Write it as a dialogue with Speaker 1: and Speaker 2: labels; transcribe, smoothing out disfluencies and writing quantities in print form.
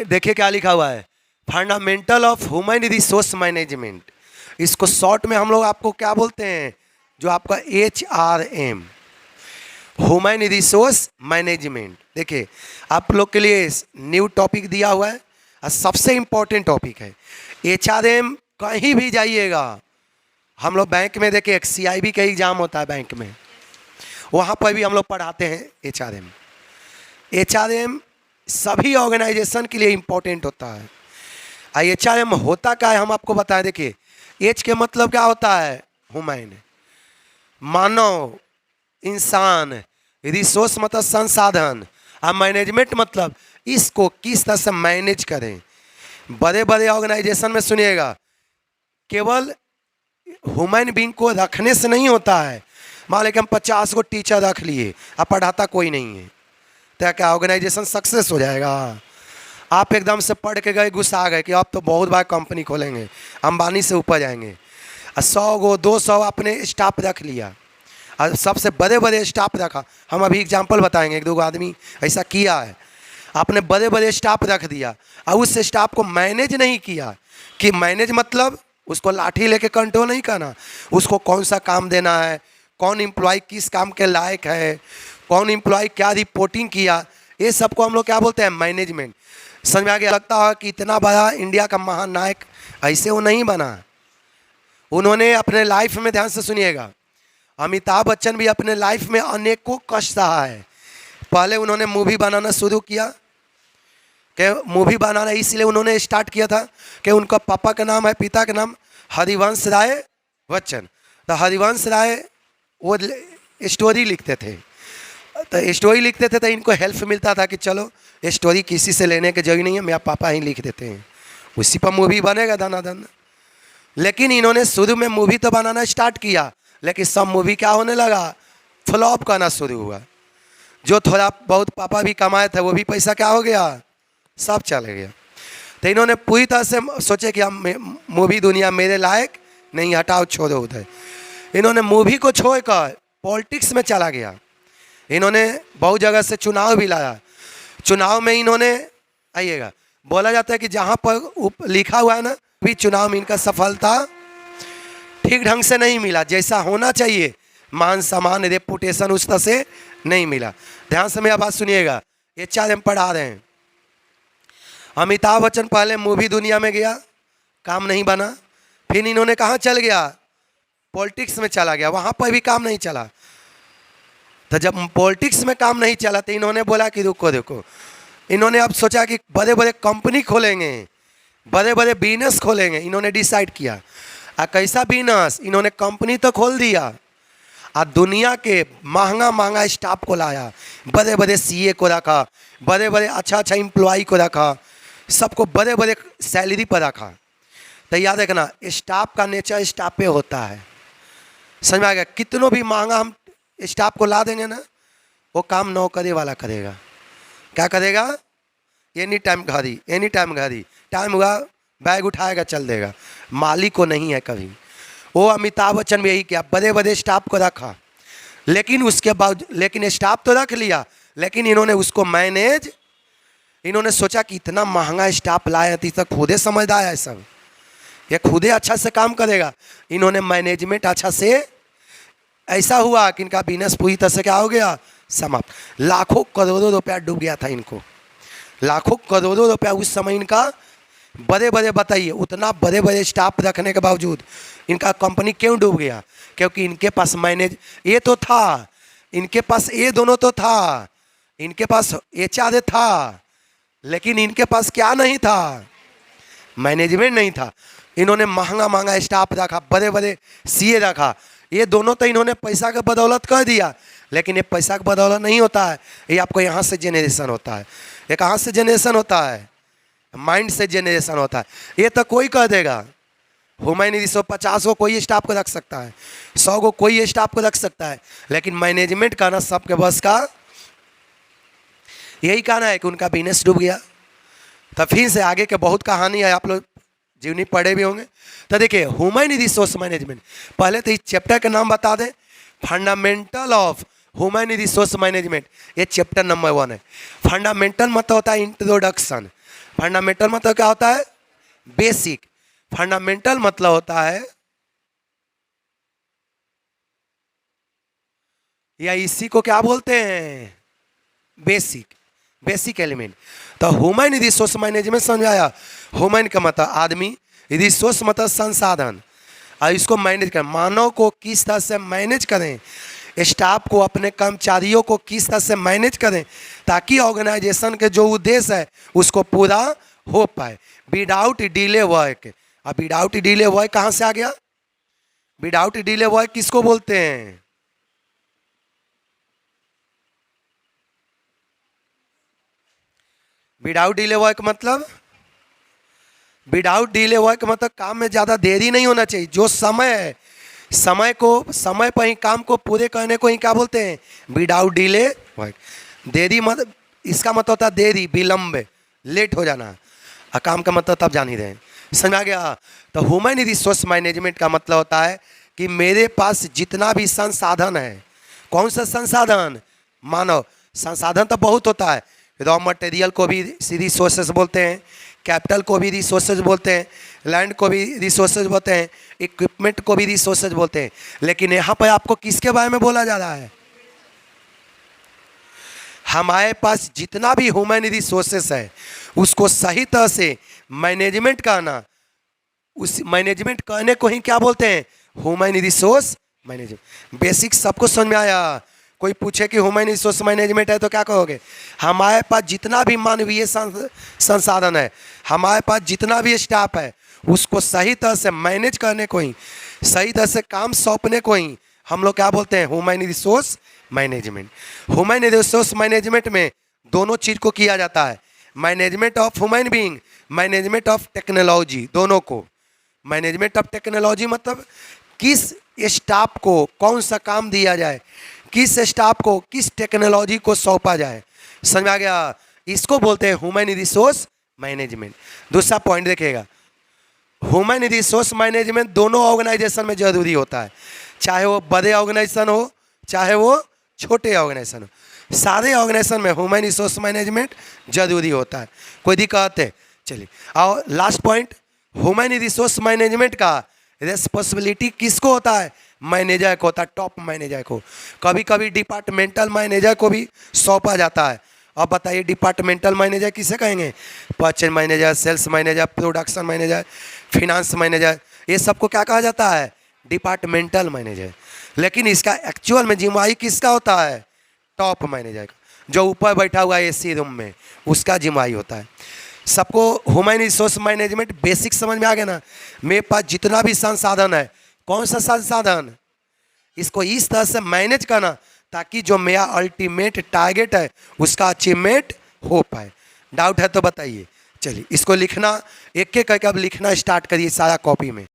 Speaker 1: देखिए क्या लिखा हुआ है, fundamental of human resource management. इसको शॉर्ट में हम लोग आपको क्या बोलते हैं, जो आपका HRM, ह्यूमन रिसोर्स मैनेजमेंट। देखिए आप लोग के लिए न्यू टॉपिक दिया हुआ है और सबसे इम्पोर्टेंट टॉपिक है। HRM कहीं भी जाइएगा, हम लोग बैंक में देखिए एक CIB का एग्जाम होता है बैंक में, वहाँ पर भी हम लोग पढ़ाते हैं HRM। HRM सभी ऑर्गेनाइजेशन के लिए इम्पोर्टेंट होता है। HRM होता क्या है हम आपको बताएं। देखिए H के मतलब क्या होता है, ह्यूमन, मानव, इंसान, रिसोर्स मतलब संसाधन, और मैनेजमेंट मतलब इसको किस तरह से मैनेज करें। बड़े बड़े ऑर्गेनाइजेशन में सुनिएगा, केवल ह्यूमन बींग को रखने से नहीं होता है। मान लें कि हम 50 को टीचर रख लिए, अब पढ़ाता कोई नहीं है, तो क्या ऑर्गेनाइजेशन सक्सेस हो जाएगा? आप एकदम से पढ़ के गए, गुस्सा आ गए कि आप तो बहुत बड़ा कंपनी खोलेंगे, अंबानी से ऊपर जाएंगे, और 100 गो 200 अपने स्टाफ रख लिया, और सबसे बड़े बड़े स्टाफ रखा। हम अभी एग्जांपल बताएंगे, एक दो आदमी ऐसा किया है, आपने बड़े बड़े स्टाफ रख दिया और उस स्टाफ को मैनेज नहीं किया। कि मैनेज मतलब उसको लाठी लेके कंट्रोल नहीं करना, उसको कौन सा काम देना है, कौन एम्प्लॉय किस काम के लायक है, कौन एम्प्लॉय क्या रिपोर्टिंग किया, ये सबको हम लोग क्या बोलते हैं, मैनेजमेंट। समझ में आ गया? लगता है कि इतना बड़ा इंडिया का महान नायक, ऐसे वो नहीं बना। उन्होंने अपने लाइफ में, ध्यान से सुनिएगा, अमिताभ बच्चन भी अपने लाइफ में अनेकों कष्ट सहा है। पहले उन्होंने मूवी बनाना शुरू किया, कि मूवी बनाना इसलिए उन्होंने स्टार्ट किया था कि उनका पापा का नाम है, पिता का नाम हरिवंश राय बच्चन। तो हरिवंश राय वो स्टोरी लिखते थे, तो स्टोरी लिखते थे तो इनको हेल्प मिलता था कि चलो स्टोरी किसी से लेने की जरूरी नहीं है, मेरा पापा ही लिख देते हैं, उसी पर मूवी बनेगा धनाधन। लेकिन इन्होंने शुरू में मूवी तो बनाना स्टार्ट किया, लेकिन सब मूवी क्या होने लगा, फ्लॉप करना शुरू हुआ। जो थोड़ा बहुत पापा भी कमाए थे वो भी पैसा क्या हो गया, सब चले गया। तो इन्होंने पूरी तरह से सोचे कि हम मूवी दुनिया मेरे लायक नहीं, हटाओ छोड़ो उधर। इन्होंने मूवी को छोड़कर पॉलिटिक्स में चला गया। इन्होंने बहुत जगह से चुनाव भी लाया। चुनाव में इन्होंने, आइएगा, बोला जाता है कि जहाँ पर लिखा हुआ है ना, भी चुनाव में इनका सफलता ठीक ढंग से नहीं मिला, जैसा होना चाहिए मान सम्मान रेपुटेशन उस तरह से नहीं मिला। ध्यान से मेरा बात सुनिएगा, HRM पढ़ा रहे हैं। अमिताभ बच्चन पहले मूवी दुनिया में गया, काम नहीं बना, फिर इन्होंने कहाँ चल गया, पॉलिटिक्स में चला गया, वहाँ पर भी काम नहीं चला। तो जब पॉलिटिक्स में काम नहीं चला तो इन्होंने बोला कि रुको रुको, इन्होंने अब सोचा कि बड़े बड़े कंपनी खोलेंगे, बड़े बड़े बिजनेस खोलेंगे। इन्होंने डिसाइड किया, और कैसा बिजनेस, इन्होंने कंपनी तो खोल दिया और दुनिया के महंगा महंगा स्टाफ को लाया, बड़े बड़े CA को रखा, बड़े बड़े अच्छा एम्प्लॉय को रखा, सबको बड़े बड़े सैलरी पर रखा। तो याद रखना, स्टाफ का नेचर स्टाफ पे होता है। समझ में आ गया? कितनों भी महंगा हम स्टाफ को ला देंगे ना, वो काम नौकरी वाला करेगा। क्या करेगा? एनी टाइम घड़ी, टाइम हुआ बैग उठाएगा चल देगा, मालिक को नहीं है कभी। वो अमिताभ बच्चन भी यही किया, बड़े बड़े स्टाफ को रखा, लेकिन उसके बाद, लेकिन स्टाफ तो रख लिया, लेकिन इन्होंने उसको मैनेज, इन्होंने सोचा कि इतना महंगा स्टाफ लाया तो इसका खुदे समझदार है सब, ये खुदे अच्छा से काम करेगा। इन्होंने मैनेजमेंट अच्छा से, ऐसा हुआ कि इनका बिजनेस पूरी तरह से क्या हो गया, समाप्त। लाखों करोड़ों रुपया डूब गया था इनको, लाखों करोड़ों रुपया उस समय इनका। बड़े बड़े, बताइए, उतना बड़े बड़े स्टाफ रखने के बावजूद इनका कंपनी क्यों डूब गया? क्योंकि इनके पास मैनेज ये तो था, इनके पास ये दोनों तो था, इनके पास HR था, लेकिन इनके पास क्या नहीं था, मैनेजमेंट नहीं था। इन्होंने महंगा महंगा स्टाफ रखा, बड़े बड़े CA रखा, ये दोनों तो इन्होंने पैसा का बदौलत कर दिया, लेकिन ये पैसा का बदौलत नहीं होता है, ये आपको यहाँ से जनरेशन होता है। ये कहाँ से जनरेशन होता है? माइंड से जनरेशन होता है। ये तो कोई कर देगा, ह्यूमन रिसोर्स 50 को कोई स्टाफ को रख सकता है, 100 को कोई स्टाफ को रख सकता है, लेकिन मैनेजमेंट करना सबके बस का। यही कहना है कि उनका बिजनेस डूब गया। तो फिर से आगे के बहुत कहानी है, आप लोग जीवनी पढ़े भी होंगे। तो देखिए, ह्यूमन रिसोर्स मैनेजमेंट, पहले तो इस चैप्टर का नाम बता दें, fundamental of human resource management, ये चैप्टर नंबर 1 है। फंडामेंटल मतलब होता है इंट्रोडक्शन, फंडामेंटल मतलब क्या होता है? बेसिक। फंडामेंटल मतलब होता है, या इसी को क्या बोलते हैं? बेसिक। Basic element. तो ह्यूमन रिसोर्स मैनेजमेंट समझाया। ह्यूमन का मतलब आदमी, रिसोर्स मतलब संसाधन, और इसको मैनेज करें, मानव को किस तरह से मैनेज करें, स्टाफ को, अपने कर्मचारियों को किस तरह से मैनेज करें ताकि ऑर्गेनाइजेशन के जो उद्देश्य है उसको पूरा हो पाए, विदाउट डिले वर्क। अब विदाउट डिले वर्क कहाँ से आ गया? विदाउट डिले वर्क किसको बोलते हैं? विदाउट डिले वर्क मतलब, विदाउट डिले वर्क मतलब काम में ज़्यादा देरी नहीं होना चाहिए। जो समय है, समय को, समय पर ही काम को पूरे करने को ही क्या बोलते हैं? Without delay work. देरी मतलब, इसका मतलब होता है देरी, विलंब, लेट हो जाना। और काम का मतलब तब जान ही रहे हैं। समझ आ गया? तो ह्यूमन रिसोर्स मैनेजमेंट का मतलब होता है कि मेरे पास जितना भी संसाधन है, कौन सा संसाधन? मानव संसाधन तो बहुत होता है। रॉ मटेरियल को भी रिसोर्सेज बोलते हैं, कैपिटल को भी रिसोर्सेज बोलते हैं, लैंड को भी रिसोर्सेज बोलते हैं, इक्विपमेंट को भी रिसोर्सेज बोलते हैं। लेकिन यहाँ पर आपको किसके बारे में बोला जा रहा है? हमारे पास जितना भी ह्यूमन रिसोर्सेस है उसको सही तरह से मैनेजमेंट करना, उस मैनेजमेंट करने को ही क्या बोलते हैं? Human resource management. बेसिक सबको समझ में आया? कोई पूछे कि ह्यूमन रिसोर्स मैनेजमेंट है तो क्या कहोगे? हमारे पास जितना भी मानवीय संसाधन है, हमारे पास जितना भी स्टाफ है, उसको सही तरह से मैनेज करने को ही, सही तरह से काम सौंपने को ही हम लोग क्या बोलते हैं? Human resource management. Human resource management में दोनों चीज़ को किया जाता है, management of human being, management of technology, दोनों को। मैनेजमेंट ऑफ टेक्नोलॉजी मतलब किस स्टाफ को कौन सा काम दिया जाए, किस स्टाफ को किस टेक्नोलॉजी को सौंपा जाए। समझ आ गया? इसको बोलते हैं ह्यूमन रिसोर्स मैनेजमेंट। दूसरा पॉइंट देखिएगा, ह्यूमन रिसोर्स मैनेजमेंट दोनों ऑर्गेनाइजेशन में जरूरी होता है, चाहे वो बड़े ऑर्गेनाइजेशन हो चाहे वो छोटे ऑर्गेनाइजेशन हो। सारे ऑर्गेनाइजेशन में ह्यूमन रिसोर्स मैनेजमेंट जरूरी होता है। कोई दिक्कत है? चलिए, और last point, human resource management का रेस्पॉन्सिबिलिटी किसको होता है? मैनेजर को होता है, टॉप मैनेजर को। कभी कभी डिपार्टमेंटल मैनेजर को भी सौंपा जाता है। अब बताइए डिपार्टमेंटल मैनेजर किसे कहेंगे? Purchase manager, sales manager, production manager, finance manager, ये सबको क्या कहा जाता है? Departmental manager. लेकिन इसका एक्चुअल में जिम्मेदारी किसका होता है? टॉप मैनेजर का, जो ऊपर बैठा हुआ है एसी रूम में, उसका जिम्मेदारी होता है। सबको ह्यूमन रिसोर्स मैनेजमेंट बेसिक समझ में आ गया ना? मेरे पास जितना भी संसाधन है, कौन सा संसाधन, इसको इस तरह से मैनेज करना ताकि जो मेरा अल्टीमेट टारगेट है उसका अचीवमेंट हो पाए। डाउट है तो बताइए। चलिए, इसको लिखना, एक एक करके अब लिखना स्टार्ट करिए सारा कॉपी में।